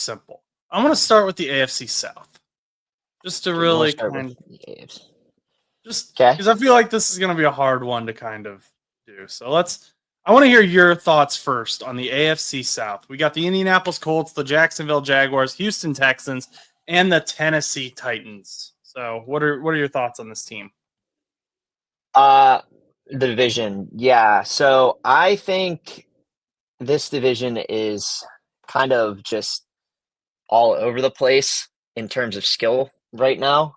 simple. I'm going to start with the AFC South, just to Okay, you want really to start kind with of, the AFC? just Okay. because I feel like this is going to be a hard one to kind of do. So I want to hear your thoughts first on the AFC South. We got the Indianapolis Colts, the Jacksonville Jaguars, Houston Texans, and the Tennessee Titans. So what are your thoughts on this team? The division. Yeah. So I think this division is kind of just all over the place in terms of skill right now.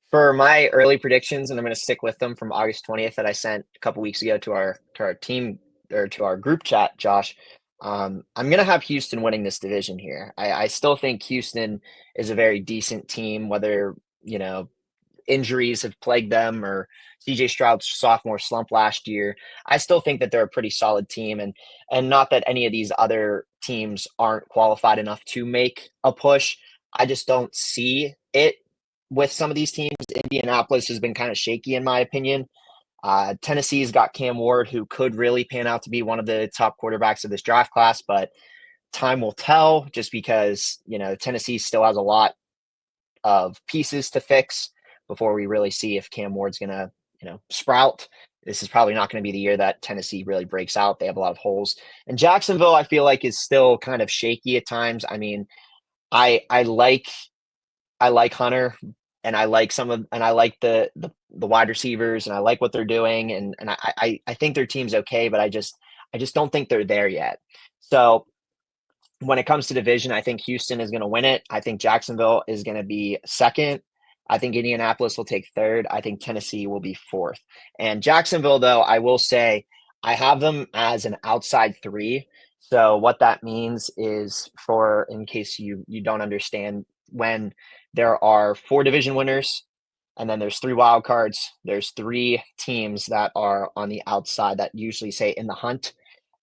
For my early predictions, and I'm going to stick with them from August 20th that I sent a couple weeks ago to our team or to our group chat, Josh. I'm going to have Houston winning this division here. I still think Houston is a very decent team, whether injuries have plagued them or CJ Stroud's sophomore slump last year. I still think that they're a pretty solid team, and not that any of these other teams aren't qualified enough to make a push. I just don't see it with some of these teams. Indianapolis has been kind of shaky in my opinion. Tennessee's got Cam Ward, who could really pan out to be one of the top quarterbacks of this draft class, but time will tell just because, Tennessee still has a lot of pieces to fix before we really see if Cam Ward's going to, sprout. This is probably not going to be the year that Tennessee really breaks out. They have a lot of holes. And Jacksonville, I feel like, is still kind of shaky at times. I mean, I like Hunter, and I like the wide receivers, and I like what they're doing, and I think their team's okay, but I just don't think they're there yet. So when it comes to division, I think Houston is going to win it. I think Jacksonville is going to be second. I think Indianapolis will take third. I think Tennessee will be fourth. And Jacksonville, though, I will say I have them as an outside three. So what that means is, for in case you don't understand, when there are four division winners and then there's three wild cards, there's three teams that are on the outside that usually say in the hunt.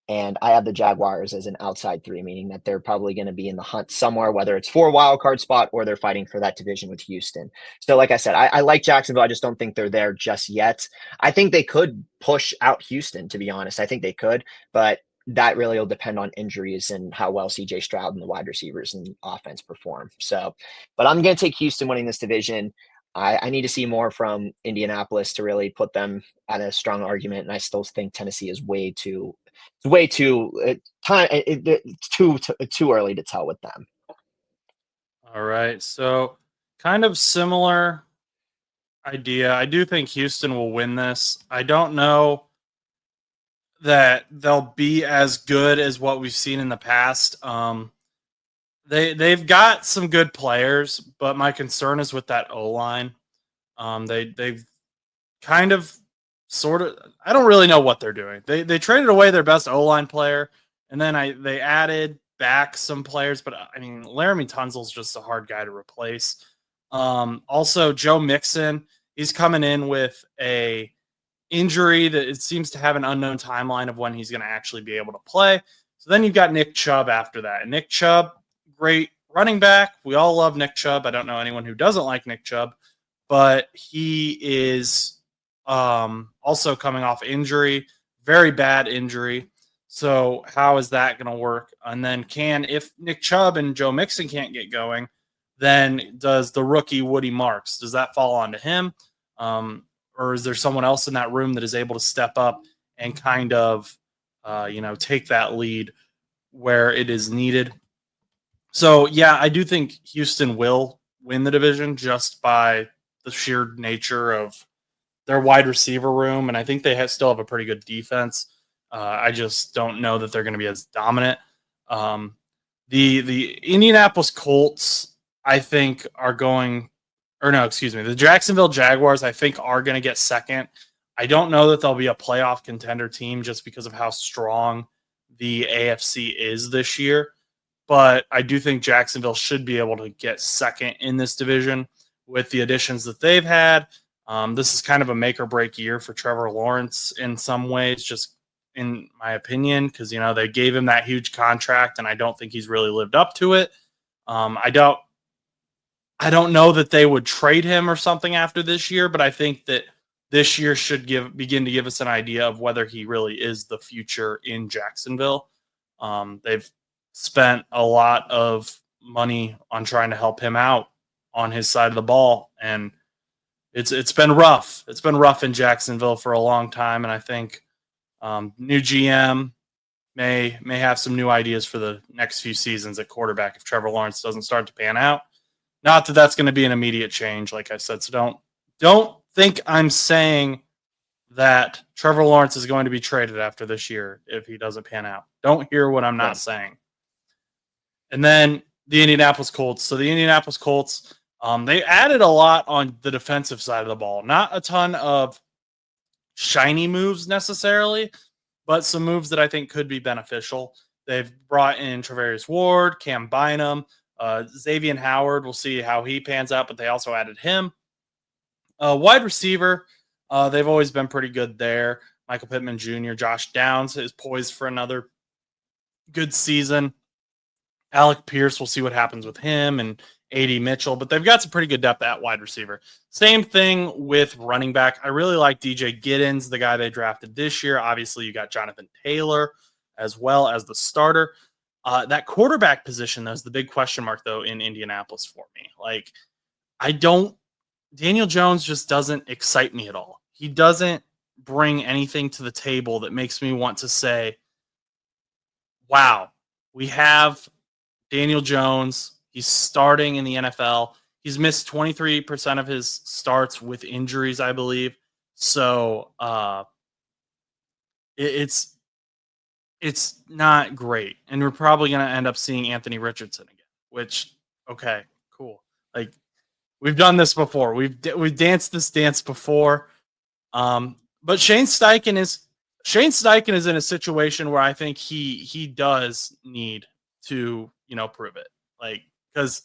And I have the Jaguars as an outside three, meaning that they're probably going to be in the hunt somewhere, whether it's for a wild card spot or they're fighting for that division with Houston. So, like I said, I like Jacksonville. I just don't think they're there just yet. I think they could push out Houston, to be honest. I think they could, but that really will depend on injuries and how well CJ Stroud and the wide receivers and offense perform. So, but I'm going to take Houston winning this division. I need to see more from Indianapolis to really put them at a strong argument. And I still think Tennessee is way too too early to tell with them. All right. So kind of similar idea. I do think Houston will win this. I don't know that they'll be as good as what we've seen in the past. They've got some good players, but my concern is with that O line. They've kind of sort of, I don't really know what they're doing. They traded away their best O line player, and then they added back some players, but I mean Laramie Tunsil's just a hard guy to replace. Also, Joe Mixon, he's coming in with a injury that it seems to have an unknown timeline of when he's going to actually be able to play. So then you've got Nick Chubb after that. And Nick Chubb, great running back. We all love Nick Chubb. I don't know anyone who doesn't like Nick Chubb, but he is also coming off injury, very bad injury. So how is that going to work? And then if Nick Chubb and Joe Mixon can't get going, then does the rookie Woody Marks, does that fall onto him? Or is there someone else in that room that is able to step up and kind of, take that lead where it is needed? So, yeah, I do think Houston will win the division just by the sheer nature of their wide receiver room, and I think they still have a pretty good defense. I just don't know that they're going to be as dominant. The Indianapolis Colts, I think, the Jacksonville Jaguars, I think, are going to get second. I don't know that they'll be a playoff contender team just because of how strong the AFC is this year. But I do think Jacksonville should be able to get second in this division with the additions that they've had. This is kind of a make or break year for Trevor Lawrence in some ways, just in my opinion, because, they gave him that huge contract and I don't think he's really lived up to it. I don't know that they would trade him or something after this year, but I think that this year should begin to give us an idea of whether he really is the future in Jacksonville. They've spent a lot of money on trying to help him out on his side of the ball, and it's been rough. It's been rough in Jacksonville for a long time, and I think new GM may have some new ideas for the next few seasons at quarterback if Trevor Lawrence doesn't start to pan out. Not that that's going to be an immediate change, like I said. So don't think I'm saying that Trevor Lawrence is going to be traded after this year if he doesn't pan out. Don't hear what I'm not saying. And then the Indianapolis Colts. So the Indianapolis Colts, they added a lot on the defensive side of the ball. Not a ton of shiny moves necessarily, but some moves that I think could be beneficial. They've brought in Travarius Ward, Cam Bynum, Xavier Howard. We'll see how he pans out, but they also added him. Wide receiver, they've always been pretty good there. Michael Pittman Jr., Josh Downs is poised for another good season. Alec Pierce, we'll see what happens with him, and A.D. Mitchell, but they've got some pretty good depth at wide receiver. Same thing with running back. I really like DJ Giddens, the guy they drafted this year. Obviously, you got Jonathan Taylor as well as the starter. That quarterback position, though, is the big question mark, though, in Indianapolis for me. Like, Daniel Jones just doesn't excite me at all. He doesn't bring anything to the table that makes me want to say, wow, we have Daniel Jones. He's starting in the NFL. He's missed 23% of his starts with injuries, I believe. So it's not great. And we're probably going to end up seeing Anthony Richardson again, which, okay, cool. Like, we've done this before. We've danced this dance before. But Shane Steichen is in a situation where I think he does need to, prove it. Like, because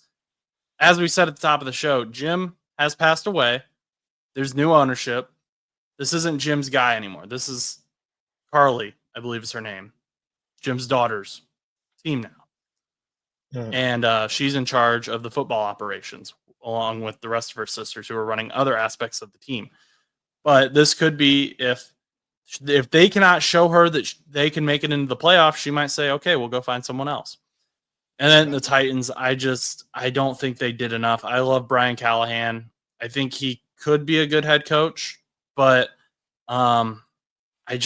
as we said at the top of the show, Jim has passed away. There's new ownership. This isn't Jim's guy anymore. This is Carly, I believe is her name. Jim's daughter's team now. And she's in charge of the football operations, along with the rest of her sisters who are running other aspects of the team. But this could be if they cannot show her that they can make it into the playoffs, she might say, okay, we'll go find someone else. And then the Titans, I don't think they did enough. I love Brian Callahan. I think he could be a good head coach, but they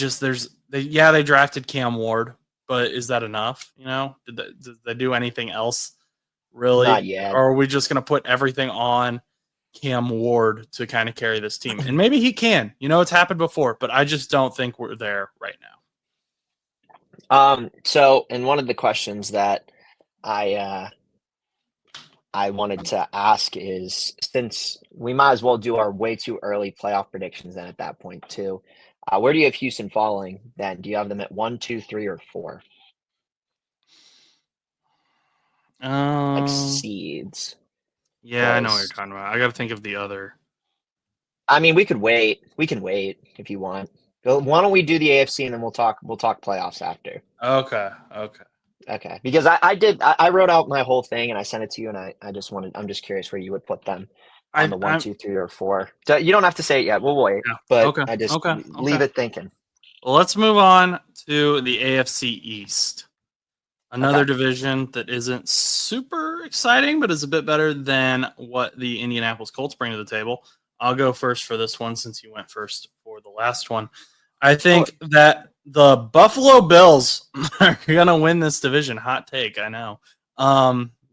drafted Cam Ward, but is that enough? Did they do anything else really? Not yet. Or are we just going to put everything on Cam Ward to kind of carry this team? And maybe he can. It's happened before, but I just don't think we're there right now. So, and one of the questions that I wanted to ask is, since we might as well do our way too early playoff predictions then at that point too, where do you have Houston falling then? Do you have them at 1, 2, 3, or 4? Like seeds. Yeah, I know what you're talking about. I got to think of the other. I mean, we could wait. We can wait if you want. Why don't we do the AFC and then we'll talk playoffs after. Okay. Because I wrote out my whole thing and I sent it to you, and I'm just curious where you would put them on the 1, 2, 3, or 4. You don't have to say it yet. We'll wait. Yeah. But I just leave it thinking. Well, let's move on to the AFC East. Another division that isn't super exciting, but is a bit better than what the Indianapolis Colts bring to the table. I'll go first for this one since you went first for the last one. I think that the Buffalo Bills are going to win this division. Hot take, I know.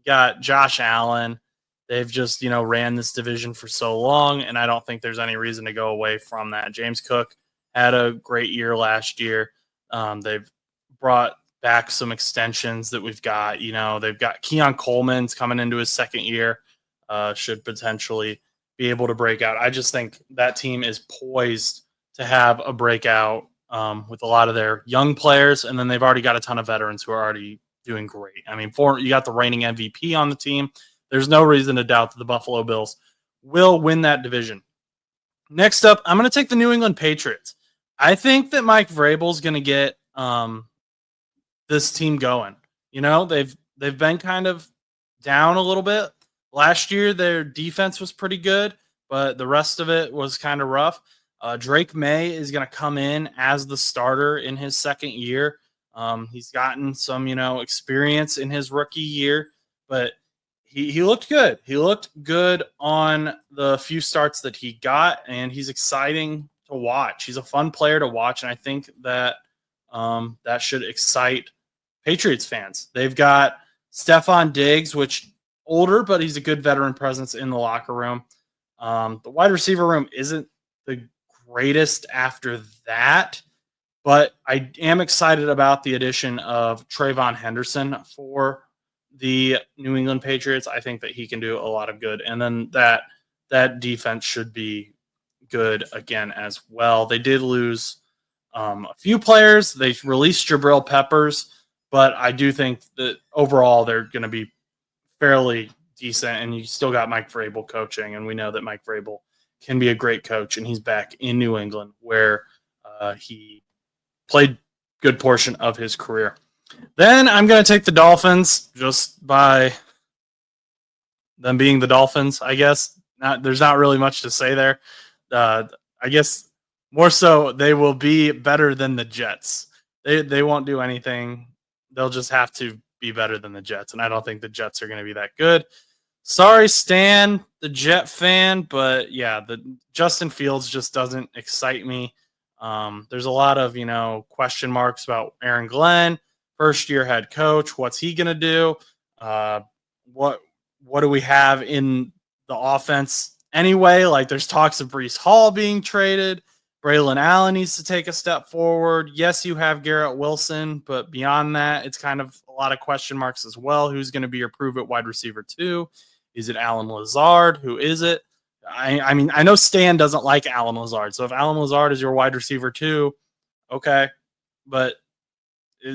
Got Josh Allen. They've just, ran this division for so long, and I don't think there's any reason to go away from that. James Cook had a great year last year. They've brought back some extensions that we've got. They've got Keon Coleman's coming into his second year. Should potentially be able to break out. I just think that team is poised to have a breakout with a lot of their young players, and then they've already got a ton of veterans who are already doing great. I mean, you got the reigning MVP on the team. There's no reason to doubt that the Buffalo Bills will win that division. Next up, I'm going to take the New England Patriots. I think that Mike Vrabel's going to get this team going. They've been kind of down a little bit. Last year, their defense was pretty good, but the rest of it was kind of rough. Drake May is going to come in as the starter in his second year. He's gotten some, experience in his rookie year, but he looked good. He looked good on the few starts that he got, and he's exciting to watch. He's a fun player to watch, and I think that that should excite Patriots fans. They've got Stephon Diggs, which older, but he's a good veteran presence in the locker room. The wide receiver room isn't the greatest after that, but I am excited about the addition of Trayvon Henderson for the New England Patriots. I think that he can do a lot of good, and then that defense should be good again as well. They did lose a few players. They released Jabril Peppers, but I do think that overall they're going to be fairly decent. And you still got Mike Vrabel coaching, and we know that Mike Vrabel can be a great coach, and he's back in New England where he played good portion of his career. Then I'm going to take the Dolphins just by them being the Dolphins, I guess. There's not really much to say there. I guess more so they will be better than the Jets. They won't do anything. They'll just have to be better than the Jets, and I don't think the Jets are going to be that good. Sorry, Stan, the Jet fan, but yeah, the Justin Fields just doesn't excite me. There's a lot of question marks about Aaron Glenn, first year head coach. What's he gonna do? What do we have in the offense anyway? Like there's talks of Breece Hall being traded. Braylon Allen needs to take a step forward. Yes, you have Garrett Wilson, but beyond that, it's kind of a lot of question marks as well. Who's going to be your prove it wide receiver 2? Is it Alan Lazard? Who is it? I mean, I know Stan doesn't like Alan Lazard. So if Alan Lazard is your wide receiver 2, okay. But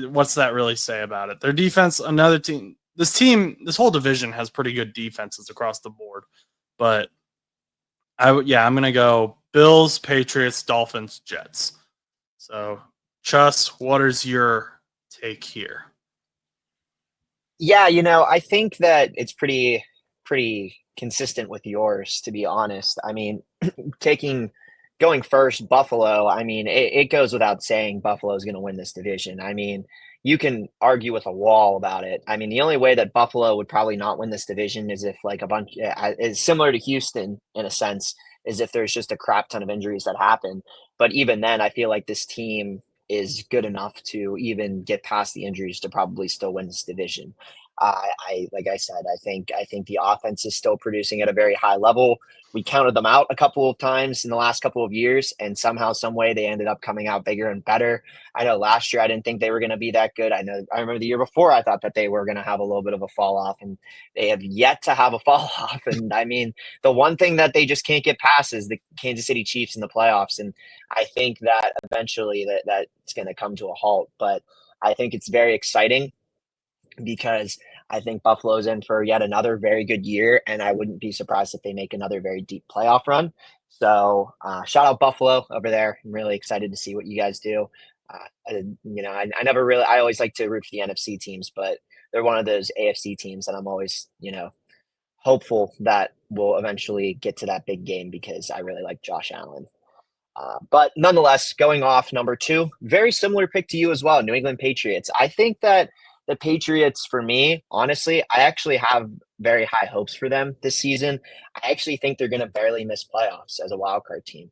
what's that really say about it? Their defense, another team. This whole division has pretty good defenses across the board. But I'm going to go Bills, Patriots, Dolphins, Jets. So, Chus, what is your take here? Yeah, I think that it's pretty consistent with yours, to be honest. I mean, going first, Buffalo, I mean, it goes without saying Buffalo is going to win this division. I mean, you can argue with a wall about it. I mean, the only way that Buffalo would probably not win this division is if like a bunch is similar to Houston in a sense, is if there's just a crap ton of injuries that happen. But even then, I feel like this team is good enough to even get past the injuries to probably still win this division. Like I said, I think the offense is still producing at a very high level. We counted them out a couple of times in the last couple of years, and somehow, some way, they ended up coming out bigger and better. I know last year I didn't think they were going to be that good. I remember the year before I thought that they were going to have a little bit of a fall off, and they have yet to have a fall off. And I mean, the one thing that they just can't get past is the Kansas City Chiefs in the playoffs, and I think that eventually that's going to come to a halt. But I think it's very exciting because I think Buffalo's in for yet another very good year, and I wouldn't be surprised if they make another very deep playoff run. So, shout out Buffalo over there. I'm really excited to see what you guys do. I never really, I always like to root for the NFC teams, but they're one of those AFC teams that I'm always, hopeful that will eventually get to that big game because I really like Josh Allen. But nonetheless, going off number 2, very similar pick to you as well, New England Patriots. I think that the Patriots, for me, honestly, I actually have very high hopes for them this season. I actually think they're going to barely miss playoffs as a wild card team.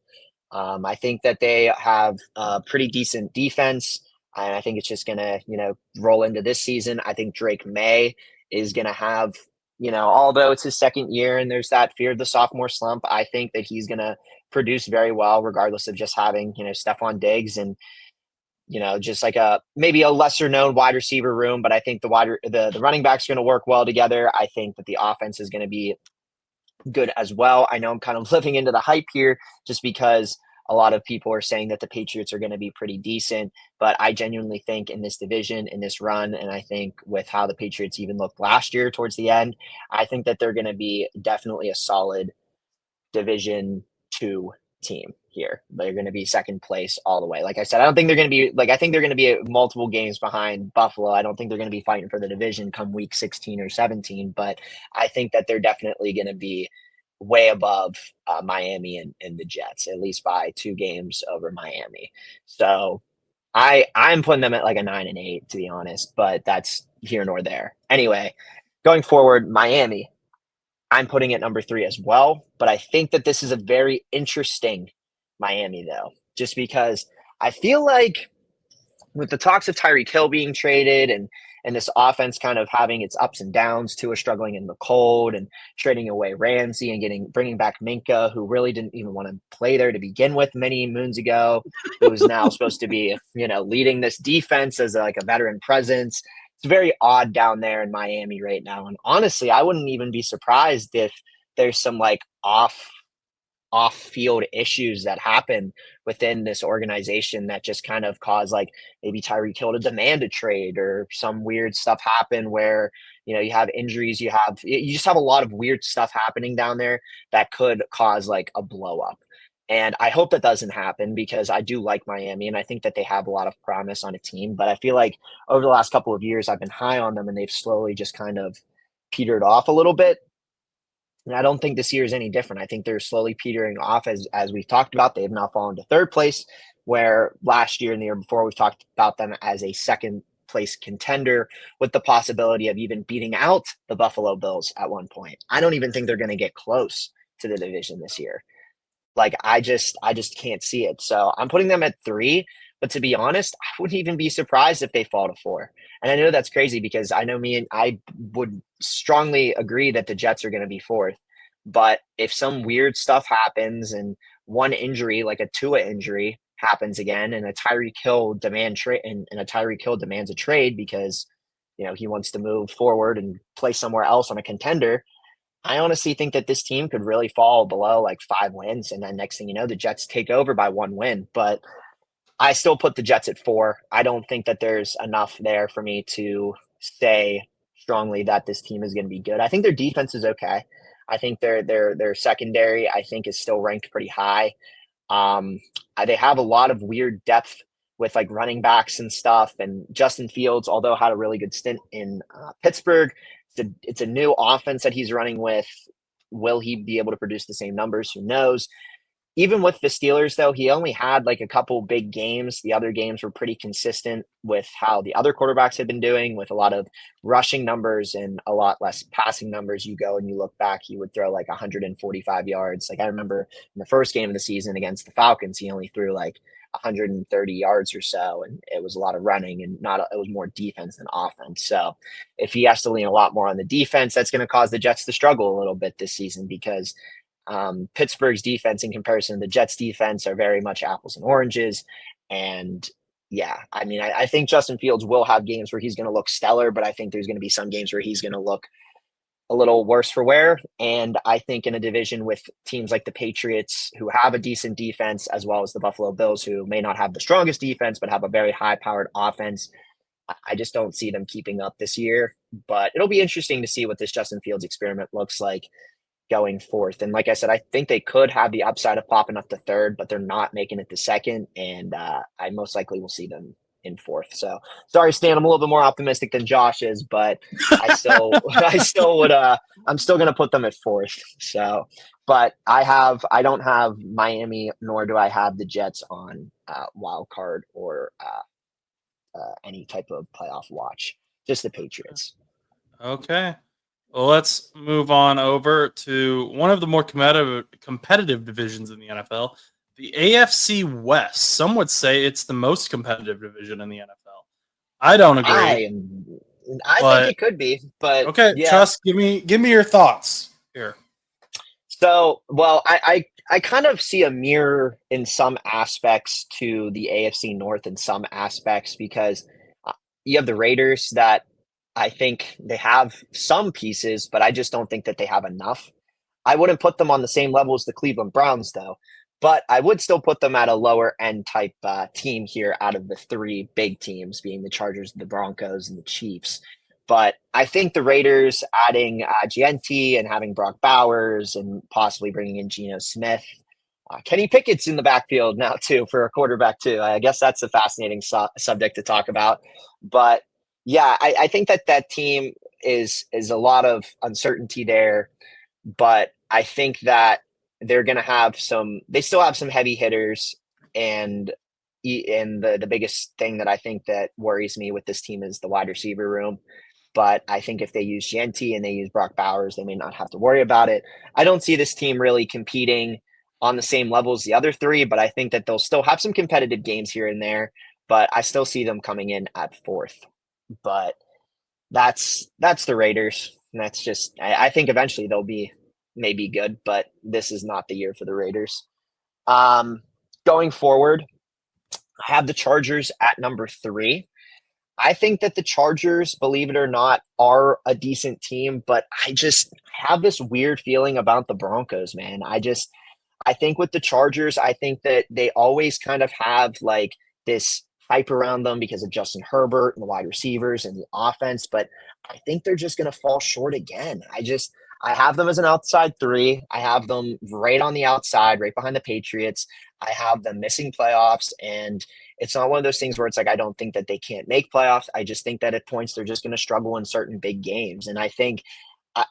I think that they have a pretty decent defense, and I think it's just going to, roll into this season. I think Drake May is going to have, although it's his second year and there's that fear of the sophomore slump, I think that he's going to produce very well, regardless of just having, Stephon Diggs and, just like maybe a lesser known wide receiver room. But I think the running backs are going to work well together. I think that the offense is going to be good as well. I know I'm kind of living into the hype here just because a lot of people are saying that the Patriots are going to be pretty decent, but I genuinely think in this division, in this run, and I think with how the Patriots even looked last year towards the end, I think that they're going to be definitely a solid Division 2 team here. They're going to be second place all the way. Like I said, I don't think they're going to be I think they're going to be multiple games behind Buffalo. I don't think they're going to be fighting for the division come week 16 or 17, but I think that they're definitely going to be way above Miami and the Jets, at least by 2 games over Miami. So I'm putting them at like a 9-8, to be honest, but that's here nor there. Anyway, going forward, Miami, I'm putting at number 3 as well, but I think that this is a very interesting Miami though, just because I feel like with the talks of Tyreek Hill being traded and this offense kind of having its ups and downs, Tua struggling in the cold and trading away Ramsey and bringing back Minka, who really didn't even want to play there to begin with many moons ago, who is now supposed to be, leading this defense as like a veteran presence. It's very odd down there in Miami right now. And honestly, I wouldn't even be surprised if there's some like off field issues that happen within this organization that just kind of cause like maybe Tyreek Hill to demand a trade or some weird stuff happen where you have injuries, you just have a lot of weird stuff happening down there that could cause like a blow up. And I hope that doesn't happen because I do like Miami and I think that they have a lot of promise on a team. But I feel like over the last couple of years, I've been high on them and they've slowly just kind of petered off a little bit. And I don't think this year is any different. I think they're slowly petering off as we've talked about. They have now fallen to third place, where last year and the year before we've talked about them as a second place contender with the possibility of even beating out the Buffalo Bills at one point. I don't even think they're going to get close to the division this year. Like I just can't see it. So I'm putting them at 3. But to be honest, I wouldn't even be surprised if they fall to 4. And I know that's crazy because I know me and I would strongly agree that the Jets are going to be 4th. But if some weird stuff happens and one injury, like a Tua injury, happens again, and a Tyreek Hill and a Tyreek Hill demands a trade because he wants to move forward and play somewhere else on a contender, I honestly think that this team could really fall below like 5 wins, and then next thing you know, the Jets take over by 1 win. But I still put the Jets at 4. I don't think that there's enough there for me to say strongly that this team is going to be good. I think their defense is okay. I think their secondary, I think, is still ranked pretty high. Um, they have a lot of weird depth with like running backs and stuff. And Justin Fields, although had a really good stint in Pittsburgh, it's a new offense that he's running with. Will he be able to produce the same numbers? Who knows? Even with the Steelers, though, he only had like a couple big games. The other games were pretty consistent with how the other quarterbacks had been doing, with a lot of rushing numbers and a lot less passing numbers. You go and you look back, he would throw like 145 yards. Like I remember in the first game of the season against the Falcons, he only threw like 130 yards or so, and it was a lot of running and it was more defense than offense. So if he has to lean a lot more on the defense, that's going to cause the Jets to struggle a little bit this season because Pittsburgh's defense in comparison to the Jets defense are very much apples and oranges. And yeah, I mean, I think Justin Fields will have games where he's going to look stellar, but I think there's going to be some games where he's going to look a little worse for wear. And I think in a division with teams like the Patriots, who have a decent defense, as well as the Buffalo Bills, who may not have the strongest defense, but have a very high powered offense, I just don't see them keeping up this year. But it'll be interesting to see what this Justin Fields experiment looks like going forth. And like I said, I think they could have the upside of popping up to 3rd, but they're not making it to 2nd. And I most likely will see them in 4th. So sorry, Stan, I'm a little bit more optimistic than Josh is, but I still, I'm still going to put them at 4th. So, but I don't have Miami, nor do I have the Jets on wild card or any type of playoff watch, just the Patriots. Okay. Well, let's move on over to one of the more competitive divisions in the NFL, the AFC West. Some would say it's the most competitive division in the NFL. I don't agree. I think it could be, but okay, yeah. Chus, give me your thoughts here. So, well, I kind of see a mirror in some aspects to the AFC North in some aspects because you have the Raiders that I think they have some pieces, but I just don't think that they have enough. I wouldn't put them on the same level as the Cleveland Browns, though, but I would still put them at a lower end type team here out of the 3 big teams, being the Chargers, the Broncos, and the Chiefs. But I think the Raiders adding Gianti and having Brock Bowers and possibly bringing in Geno Smith. Kenny Pickett's in the backfield now, too, for a quarterback, too. I guess that's a fascinating subject to talk about. But yeah, I think that team is a lot of uncertainty there, but I think that they're going to have they still have some heavy hitters, and And the biggest thing that I think that worries me with this team is the wide receiver room. But I think if they use Yenti and they use Brock Bowers, they may not have to worry about it. I don't see this team really competing on the same level as the other three, but I think that they'll still have some competitive games here and there. But I still see them coming in at fourth. But that's the Raiders. And that's just I think eventually they'll be maybe good, but this is not the year for the Raiders. Going forward, I have the Chargers at number 3. I think that the Chargers, believe it or not, are a decent team, but I just have this weird feeling about the Broncos, man. I think with the Chargers, I think that they always kind of have like this hype around them because of Justin Herbert and the wide receivers and the offense, but I think they're just going to fall short again. I have them as an outside 3. I have them right on the outside, right behind the Patriots. I have them missing playoffs, and it's not one of those things where it's like I don't think that they can't make playoffs. I just think that at points they're just going to struggle in certain big games. And I think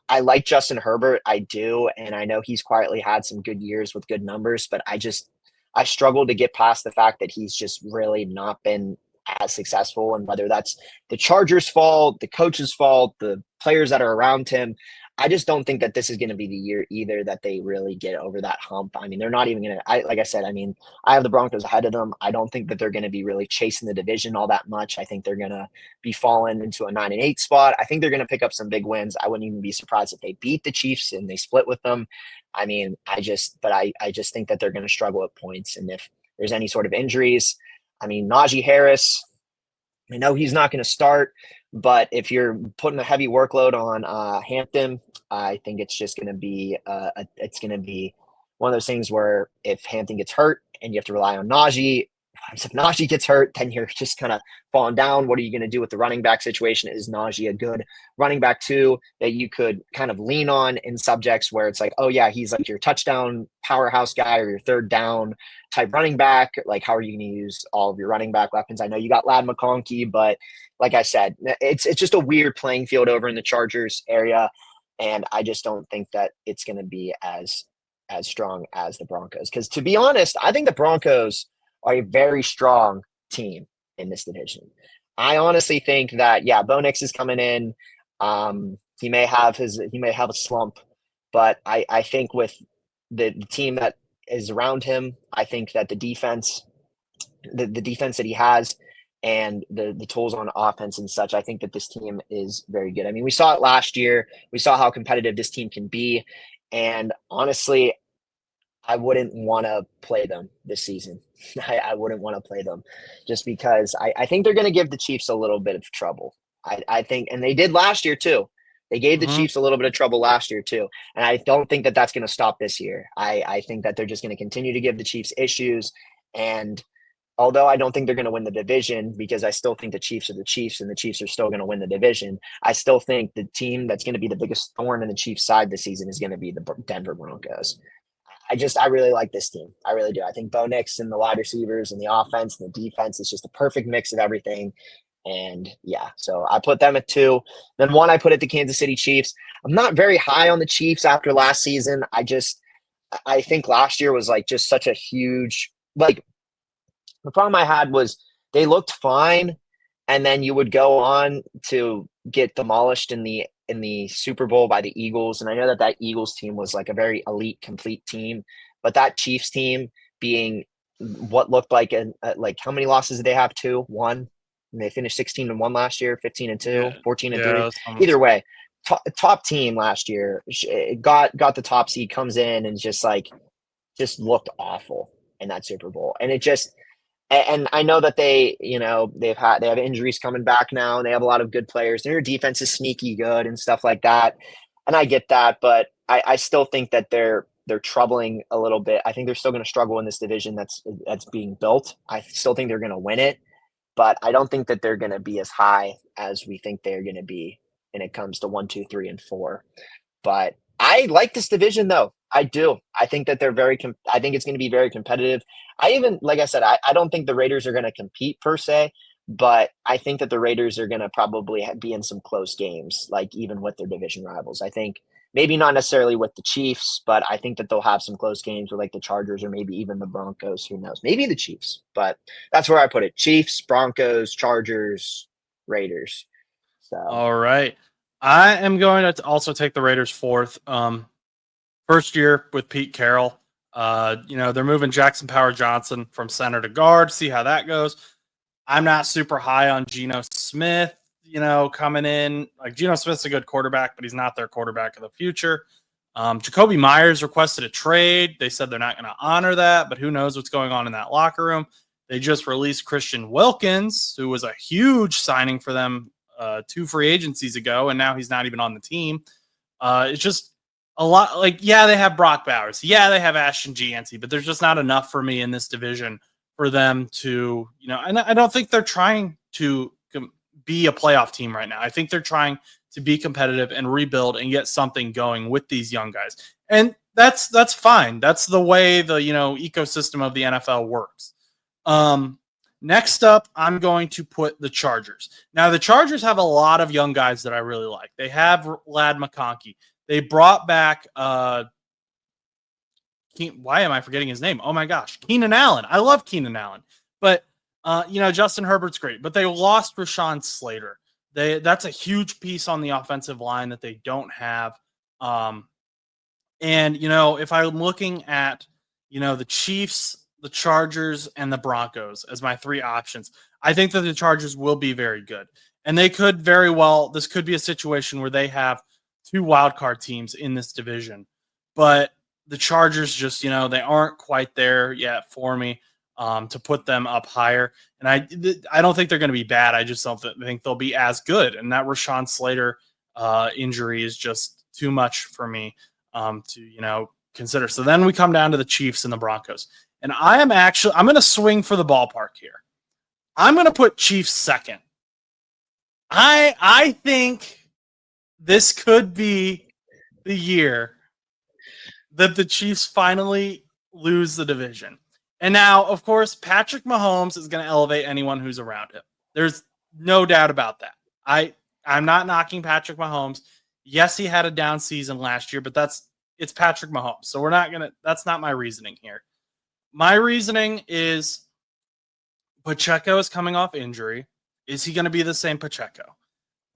I like Justin Herbert. I do. And I know he's quietly had some good years with good numbers, but I struggle to get past the fact that he's just really not been as successful. And whether that's the Chargers' fault, the coach's fault, the players that are around him, I just don't think that this is going to be the year either that they really get over that hump. I mean, they're not even going to, like I said, I mean, I have the Broncos ahead of them. I don't think that they're going to be really chasing the division all that much. I think they're going to be falling into a 9-8 spot. I think they're going to pick up some big wins. I wouldn't even be surprised if they beat the Chiefs and they split with them. I mean, I just think that they're going to struggle at points. And if there's any sort of injuries, I mean, Najee Harris, I know he's not going to start, but if you're putting a heavy workload on Hampton, I think it's just going to be one of those things where if Hampton gets hurt and you have to rely on Najee, if Najee gets hurt, then you're just kind of falling down. What are you going to do with the running back situation? Is Najee a good running back too that you could kind of lean on in subjects where it's like, oh yeah, he's like your touchdown powerhouse guy or your third down type running back? Like, how are you going to use all of your running back weapons? I know you got Lad McConkey, but like I said, it's just a weird playing field over in the Chargers area, and I just don't think that it's going to be as strong as the Broncos. Because to be honest, I think the Broncos are a very strong team in this division. I honestly think that Bo Nix is coming in. He may have a slump, but I think with the team that is around him, I think that the defense that he has and the tools on offense and such, I think that this team is very good. I mean, we saw it last year. We saw how competitive this team can be. And honestly, I wouldn't want to play them this season. I wouldn't want to play them just because I think they're going to give the Chiefs a little bit of trouble. I think, and they did last year too. They gave the Chiefs a little bit of trouble last year too. And I don't think that that's going to stop this year. I think that they're just going to continue to give the Chiefs issues. And although I don't think they're going to win the division, because I still think the Chiefs are the Chiefs and the Chiefs are still going to win the division, I still think the team that's going to be the biggest thorn in the Chiefs' side this season is going to be the Denver Broncos. I really like this team. I really do. I think Bo Nix and the wide receivers and the offense and the defense is just a perfect mix of everything. And so I put them at 2. Then 1, I put it the Kansas City Chiefs. I'm not very high on the Chiefs after last season. I think last year was like just such a huge, like, the problem I had was they looked fine, and then you would go on to get demolished in the Super Bowl by the Eagles. And I know that Eagles team was like a very elite, complete team, but that Chiefs team being what looked like like how many losses did they have? 2, 1, and they finished 16-1 last year, 15-2, 14-3. Either way, top team last year got the top seed, comes in and just looked awful in that Super Bowl, and it just. And I know that they have injuries coming back now, and they have a lot of good players. Their defense is sneaky good and stuff like that. And I get that, but I still think that they're troubling a little bit. I think they're still going to struggle in this division that's being built. I still think they're going to win it, but I don't think that they're going to be as high as we think they're going to be when it comes to 1, 2, 3, and 4. But I like this division, though. I do. I think that I think it's going to be very competitive. Like I said, I don't think the Raiders are going to compete per se, But I think that the Raiders are going to probably be in some close games, like even with their division rivals. I think maybe not necessarily with the Chiefs, but I think that they'll have some close games with like the Chargers or maybe even the Broncos. Who knows? Maybe the Chiefs, but that's where I put it: Chiefs, Broncos, Chargers, Raiders. So All right. I am going to also take the Raiders fourth. First year with Pete Carroll. They're moving Jackson Power Johnson from center to guard. See how that goes. I'm not super high on Geno Smith, coming in. Like, Geno Smith's a good quarterback, but he's not their quarterback of the future. Jacoby Myers requested a trade. They said they're not going to honor that, but who knows what's going on in that locker room. They just released Christian Wilkins, who was a huge signing for them 2 free agencies ago, and now he's not even on the team. It's just a lot. Like, yeah, they have Brock Bowers. Yeah, they have Ashton Gianti, but there's just not enough for me in this division for them to, and I don't think they're trying to be a playoff team right now. I think they're trying to be competitive and rebuild and get something going with these young guys. And that's fine. That's the way the, ecosystem of the NFL works. Next up, I'm going to put the Chargers. Now, the Chargers have a lot of young guys that I really like. They have Lad McConkey. They brought back why am I forgetting his name? Oh my gosh, Keenan Allen. I love Keenan Allen, but Justin Herbert's great. But they lost Rashawn Slater. That's a huge piece on the offensive line that they don't have. And if I'm looking at the Chiefs, the Chargers, and the Broncos as my 3 options, I think that the Chargers will be very good, and they could very well. This could be a situation where they have 2 wildcard teams in this division, but the Chargers just, they aren't quite there yet for me to put them up higher. And I don't think they're going to be bad. I just don't think they'll be as good. And that Rashawn Slater injury is just too much for me to, consider. So then we come down to the Chiefs and the Broncos. And I'm going to swing for the ballpark here. I'm going to put Chiefs second. I think this could be the year that the Chiefs finally lose the division. And now, of course, Patrick Mahomes is going to elevate anyone who's around him. There's no doubt about that. I'm not knocking Patrick Mahomes. Yes, he had a down season last year, but it's Patrick Mahomes. So that's not my reasoning here. My reasoning is Pacheco is coming off injury. Is he going to be the same Pacheco?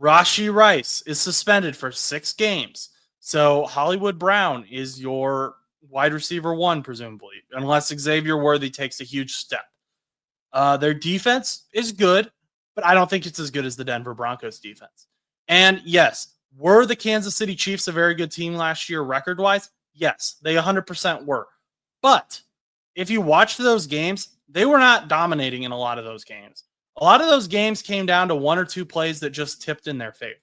Rashee Rice is suspended for 6 games. So Hollywood Brown is your wide receiver 1, presumably, unless Xavier Worthy takes a huge step. Their defense is good, but I don't think it's as good as the Denver Broncos defense. And yes, were the Kansas City Chiefs a very good team last year record-wise? Yes, they 100% were. But if you watched those games, they were not dominating in a lot of those games. A lot of those games came down to 1 or 2 plays that just tipped in their favor.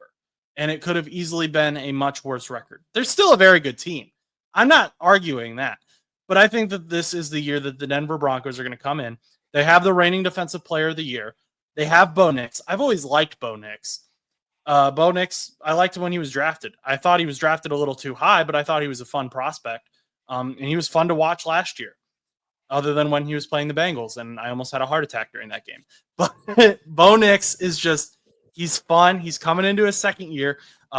And it could have easily been a much worse record. They're still a very good team. I'm not arguing that. But I think that this is the year that the Denver Broncos are going to come in. They have the reigning defensive player of the year. They have Bo Nix. I've always liked Bo Nix. Bo Nix, I liked him when he was drafted. I thought he was drafted a little too high, but I thought he was a fun prospect. And he was fun to watch last year, other than when he was playing the Bengals. And I almost had a heart attack during that game. But Bo Nix is just... He's fun. He's coming into his second year.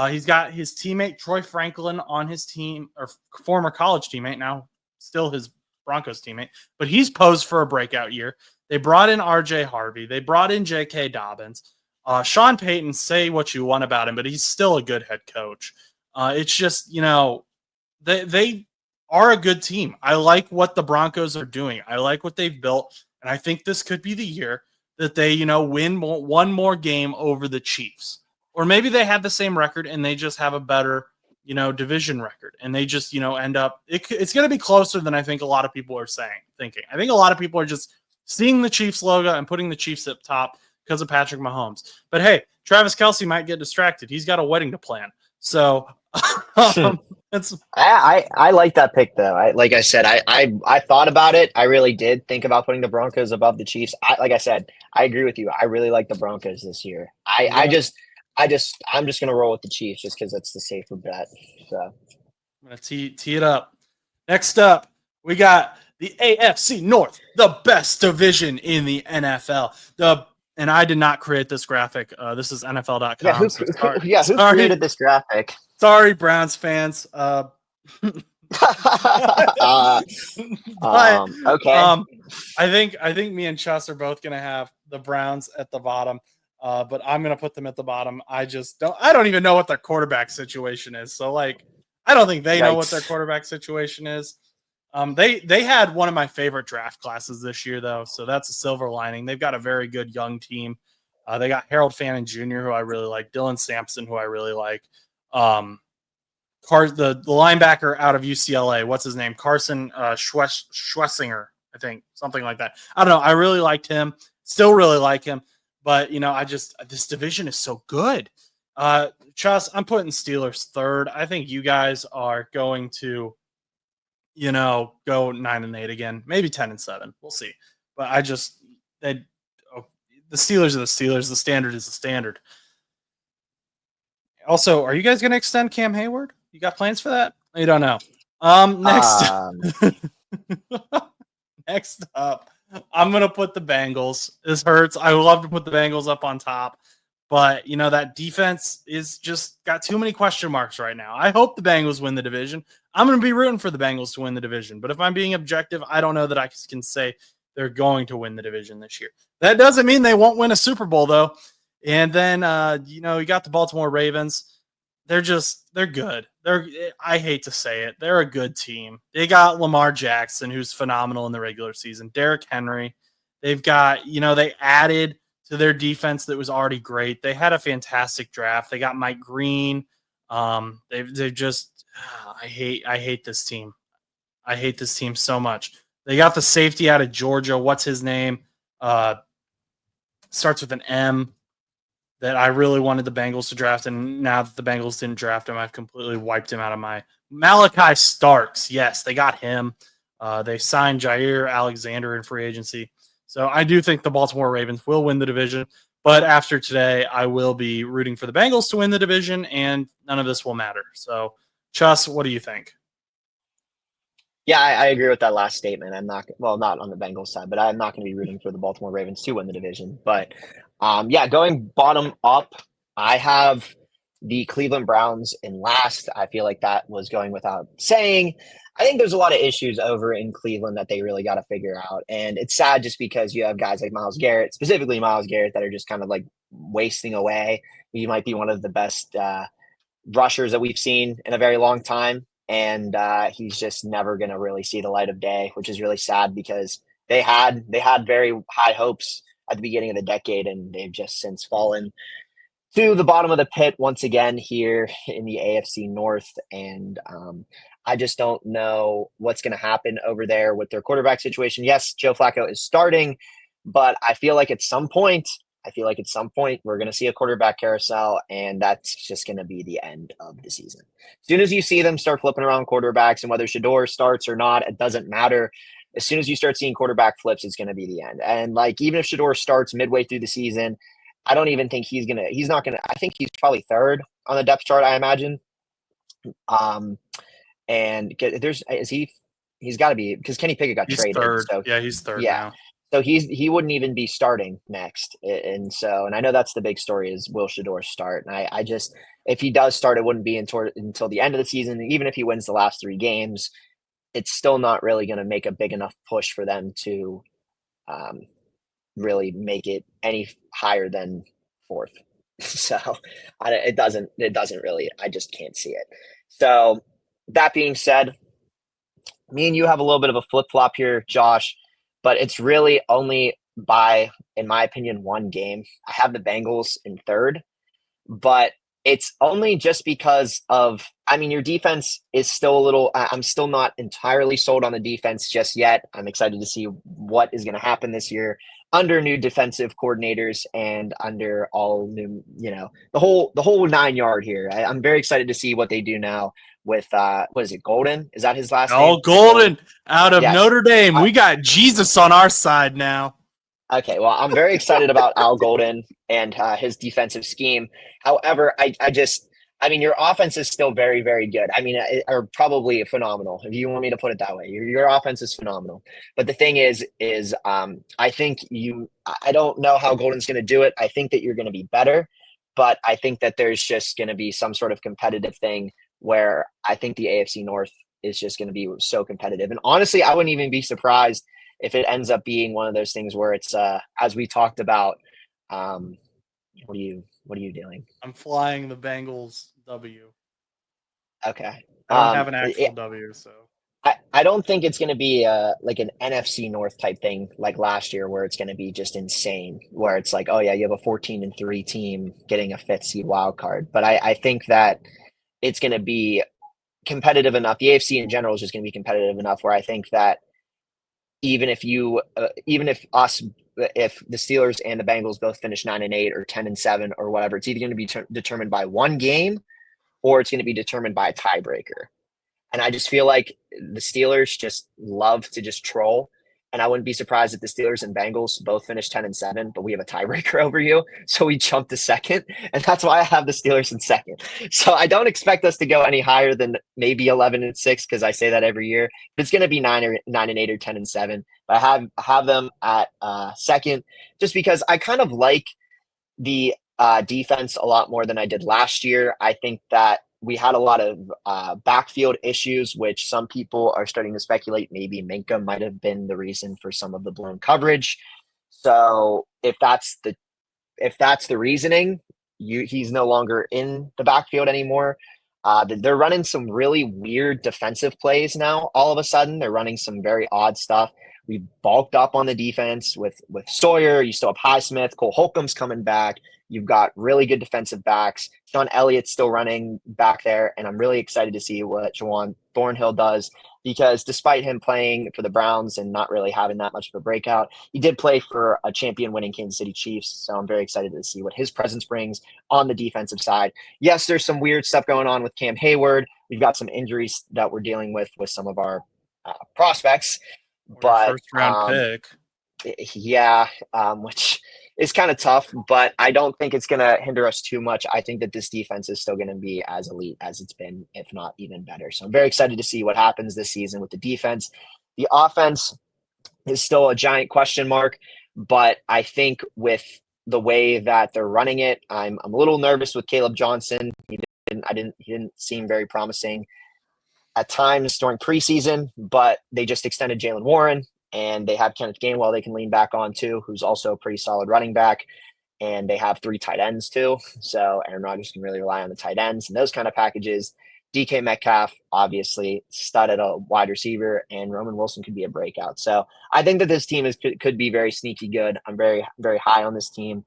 He's got his teammate Troy Franklin on his team, or former college teammate, now still his Broncos teammate. But he's posed for a breakout year. They brought in R.J. Harvey. They brought in J.K. Dobbins. Sean Payton, say what you want about him, but he's still a good head coach. It's just, they are a good team. I like what the Broncos are doing. I like what they've built. And I think this could be the year that they, win 1 more game over the Chiefs. Or maybe they have the same record and they just have a better, division record. And they just, end up, it's going to be closer than I think a lot of people are thinking. I think a lot of people are just seeing the Chiefs logo and putting the Chiefs up top because of Patrick Mahomes. But hey, Travis Kelce might get distracted. He's got a wedding to plan. So I like that pick though. Like I said, I thought about it. I really did think about putting the Broncos above the Chiefs. Like I said, I agree with you. I really like the Broncos this year. I'm just gonna roll with the Chiefs just because it's the safer bet. So I'm gonna tee it up. Next up, we got the AFC North, the best division in the NFL. The And I did not create this graphic. This is Yeah, NFL.com. So who created this graphic? Sorry, Browns fans. But Okay. I think me and Chus are both gonna have the Browns at the bottom. But I'm gonna put them at the bottom. I don't even know what their quarterback situation is. So like I don't think they know what their Yikes. quarterback situation is. They had one of my favorite draft classes this year though, so that's a silver lining. They've got a very good young team. They got Harold Fannin Jr., who I really like, Dylan Sampson, who I really like. The linebacker out of UCLA, what's his name? Carson Schwessinger, I think, something like that. I don't know. I really liked him. Still really like him. But, this division is so good. Chus, I'm putting Steelers third. I think you guys are going to, go 9-8 again, maybe 10-7. We'll see. But the Steelers are the Steelers. The standard is the standard. Also, are you guys going to extend Cam Hayward? You got plans for that? You don't know. Next up, I'm going to put the Bengals. This hurts. I would love to put the Bengals up on top. But, that defense is just got too many question marks right now. I hope the Bengals win the division. I'm going to be rooting for the Bengals to win the division. But if I'm being objective, I don't know that I can say they're going to win the division this year. That doesn't mean they won't win a Super Bowl, though. And then, you got the Baltimore Ravens. They're good. I hate to say it. They're a good team. They got Lamar Jackson, who's phenomenal in the regular season. Derrick Henry. They've got, they added to their defense that was already great. They had a fantastic draft. They got Mike Green. They've just, I hate this team. I hate this team so much. They got the safety out of Georgia. What's his name? Starts with an M. That I really wanted the Bengals to draft, and now that the Bengals didn't draft him, I've completely wiped him out of my Malachi Starks. Yes, they got him. They signed Jair Alexander in free agency. So I do think the Baltimore Ravens will win the division. But after today, I will be rooting for the Bengals to win the division, and none of this will matter. So, Chus, what do you think? Yeah, I agree with that last statement. I'm not on the Bengals side, but I'm not going to be rooting for the Baltimore Ravens to win the division. But going bottom up, I have the Cleveland Browns in last. I feel like that was going without saying. I think there's a lot of issues over in Cleveland that they really got to figure out. And it's sad just because you have guys like Myles Garrett, specifically Myles Garrett, that are just kind of like wasting away. He might be one of the best rushers that we've seen in a very long time. And he's just never going to really see the light of day, which is really sad because they had very high hopes at the beginning of the decade, and they've just since fallen to the bottom of the pit once again here in the AFC North. And I just don't know what's going to happen over there with their quarterback situation. Yes, Joe Flacco is starting, but I feel like at some point we're going to see a quarterback carousel, and that's just going to be the end of the season. As soon as you see them start flipping around quarterbacks, and whether Shador starts or not, it doesn't matter. As soon as you start seeing quarterback flips, it's going to be the end. And like, even if Shador starts midway through the season, I don't even think I think he's probably third on the depth chart, I imagine. And he's got to be, because Kenny Pickett got traded. Third. So yeah, he's third now. So he wouldn't even be starting next. And I know that's the big story is, will Shador start? And I just, if he does start, it wouldn't be until the end of the season. Even if he wins the last 3 games, it's still not really going to make a big enough push for them to really make it any higher than 4th. So it doesn't really, I just can't see it. So that being said, me and you have a little bit of a flip-flop here, Josh, but it's really only by, in my opinion, 1 game. I have the Bengals in 3rd, but it's only just because of, your defense is still a little, I'm still not entirely sold on the defense just yet. I'm excited to see what is going to happen this year under new defensive coordinators and under all new, the whole 9 yard here. I'm very excited to see what they do now with, what is it, Golden? Is that his last name? Oh, Golden out of Notre Dame. We got Jesus on our side now. Okay, well, I'm very excited about Al Golden and his defensive scheme. However, I mean, your offense is still very, very good. I mean, or probably phenomenal, if you want me to put it that way. Your offense is phenomenal. But the thing is, I think I don't know how Golden's going to do it. I think that you're going to be better, but I think that there's just going to be some sort of competitive thing where I think the AFC North is just going to be so competitive. And honestly, I wouldn't even be surprised if it ends up being one of those things where it's, as we talked about, what are you doing? I'm flying the Bengals W. Okay. I don't have an It, actual W, so I don't think it's going to be like an NFC North type thing like last year where it's going to be just insane, where it's like, oh yeah, you have a 14-3 team getting a fifth seed wild card. But I think that it's going to be competitive enough. The AFC in general is just going to be competitive enough where I think that even if the Steelers and the Bengals both finish 9-8 or 10-7 or whatever, it's either going to be determined by one game or it's going to be determined by a tiebreaker. And I just feel like the Steelers just love to just troll. And I wouldn't be surprised if the Steelers and Bengals both finish 10-7, but we have a tiebreaker over you. So we jump to second. And that's why I have the Steelers in second. So I don't expect us to go any higher than maybe 11-6, because I say that every year. But it's going to be 9-8 or 10-7. But I have them at second, just because I kind of like the defense a lot more than I did last year. I think that we had a lot of backfield issues, which some people are starting to speculate maybe Minka might have been the reason for some of the blown coverage. So if that's the reasoning, he's no longer in the backfield anymore. They're running some really weird defensive plays now. All of a sudden, they're running some very odd stuff. We bulked up on the defense with Sawyer. You still have Highsmith. Cole Holcomb's coming back. You've got really good defensive backs. Sean Elliott's still running back there, and I'm really excited to see what Juwan Thornhill does, because despite him playing for the Browns and not really having that much of a breakout, he did play for a champion-winning Kansas City Chiefs. So I'm very excited to see what his presence brings on the defensive side. Yes, there's some weird stuff going on with Cam Hayward. We've got some injuries that we're dealing with some of our prospects, or your but first round pick. yeah, which is kind of tough, but I don't think it's going to hinder us too much. I think that this defense is still going to be as elite as it's been, if not even better. So I'm very excited to see what happens this season with the defense. The offense is still a giant question mark, but I think with the way that they're running it, I'm a little nervous with Caleb Johnson. He didn't seem very promising at times during preseason, but they just extended Jalen Warren, and they have Kenneth Gainwell they can lean back on too, who's also a pretty solid running back. And they have 3 tight ends too. So Aaron Rodgers can really rely on the tight ends and those kind of packages. DK Metcalf, obviously, stud at a wide receiver, and Roman Wilson could be a breakout. So I think that this team could be very sneaky good. I'm very, very high on this team.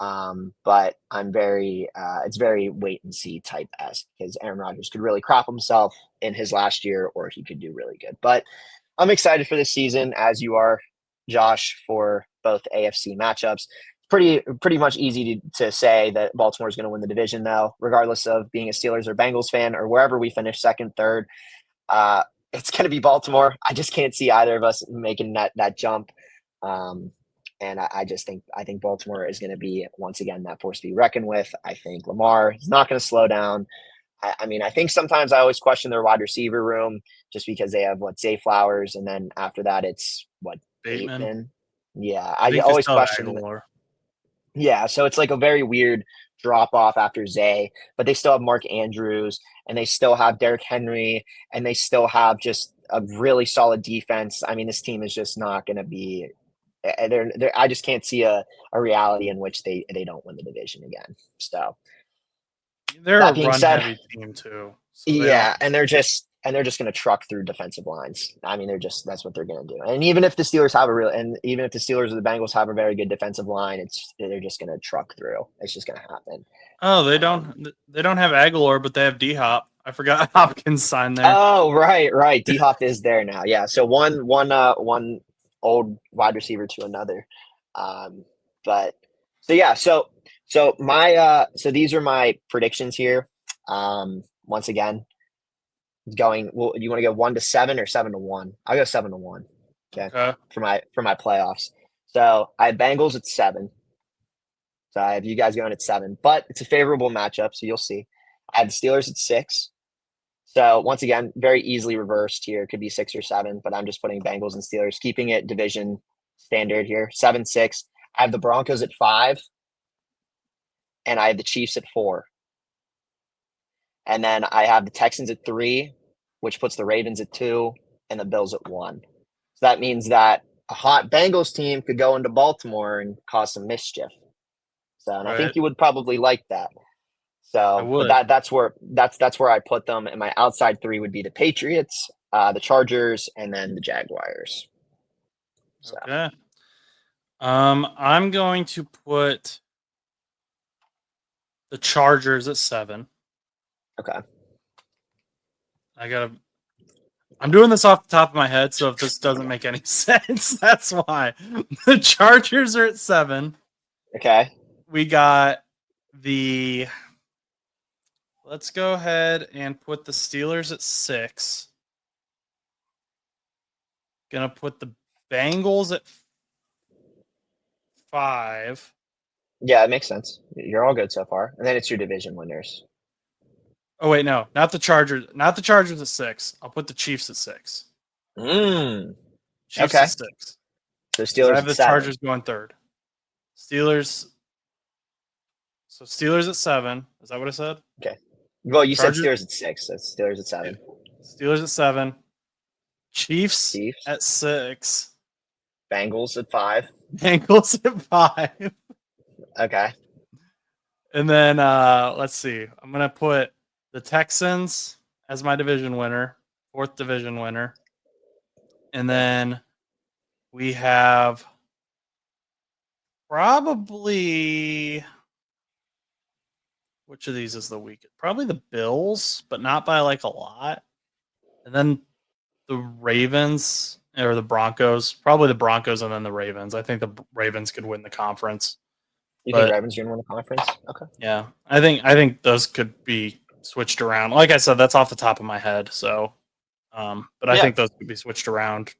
But it's very wait and see type esque, because Aaron Rodgers could really crop himself in his last year, or he could do really good. But I'm excited for this season, as you are, Josh, for both AFC matchups. Pretty much easy to say that Baltimore is going to win the division, though, regardless of being a Steelers or Bengals fan or wherever we finish second, third. It's going to be Baltimore. I just can't see either of us making that jump. And I think Baltimore is going to be, once again, that force to be reckoned with. I think Lamar is not going to slow down. I mean, I think sometimes I always question their wide receiver room, just because they have Zay Flowers, and then after that it's Bateman. Yeah, I I think they always still have question. Aguilar. Yeah, so it's like a very weird drop off after Zay, but they still have Mark Andrews, and they still have Derrick Henry, and they still have just a really solid defense. I mean, this team is just not going to be. I just can't see a reality in which they don't win the division again. So They're a that being run said, heavy team too, so they don't. yeah, and they're just going to truck through defensive lines. I mean, that's what they're going to do. And even if the Steelers or the Bengals have a very good defensive line, they're just going to truck through. It's just going to happen. Oh, they don't have Aguilar, but they have D Hop. I forgot Hopkins signed there. Oh, right. D Hop is there now. Yeah. So one old wide receiver to another. But so yeah, so these are my predictions here. Once again, going. Well, you want to go 1-7 or 7-1? I'll go 7-1. Okay. For my playoffs. So I have Bengals at 7. So I have you guys going at 7, but it's a favorable matchup, so you'll see. I have the Steelers at 6. So once again, very easily reversed here. It could be 6 or 7, but I'm just putting Bengals and Steelers, keeping it division standard here. 7-6. I have the Broncos at 5, and I have the Chiefs at 4. And then I have the Texans at 3, which puts the Ravens at 2, and the Bills at 1. So that means that a hot Bengals team could go into Baltimore and cause some mischief. So, and I think Right. you would probably like that. I So, but would. that's where I put them. And my outside 3 would be the Patriots, the Chargers, and then the Jaguars. So, Okay. I'm going to put the Chargers at 7. okay. I'm doing this off the top of my head, so if this doesn't make any sense, that's why. The Chargers are at 7. Okay. We got the. Let's go ahead and put the Steelers at 6. Gonna put the Bengals at 5. Yeah, it makes sense. You're all good so far. And then it's your division winners. Oh wait, no, not the Chargers. Not the Chargers at 6. I'll put the Chiefs at 6. Chiefs Okay. at 6. So I Steelers have at the 7. Chargers going 3rd. Steelers. So Steelers at 7. Is that what I said? Okay. Well, you Chargers? said Steelers at 6. That's Steelers at 7. Steelers at 7. Chiefs Chiefs. at 6. Bengals at 5. Bengals at 5. Okay. And then let's see. I'm gonna put the Texans as my division winner, 4th division winner. And then we have probably, which of these is the weakest? Probably the Bills, but not by like a lot. And then the Ravens or the Broncos, probably the Broncos and then the Ravens. I think the Ravens could win the conference. You But think Ravens are going to win the conference? Okay. yeah, I think those could be switched around. Like I said, that's off the top of my head. So, but I Yeah. think those could be switched around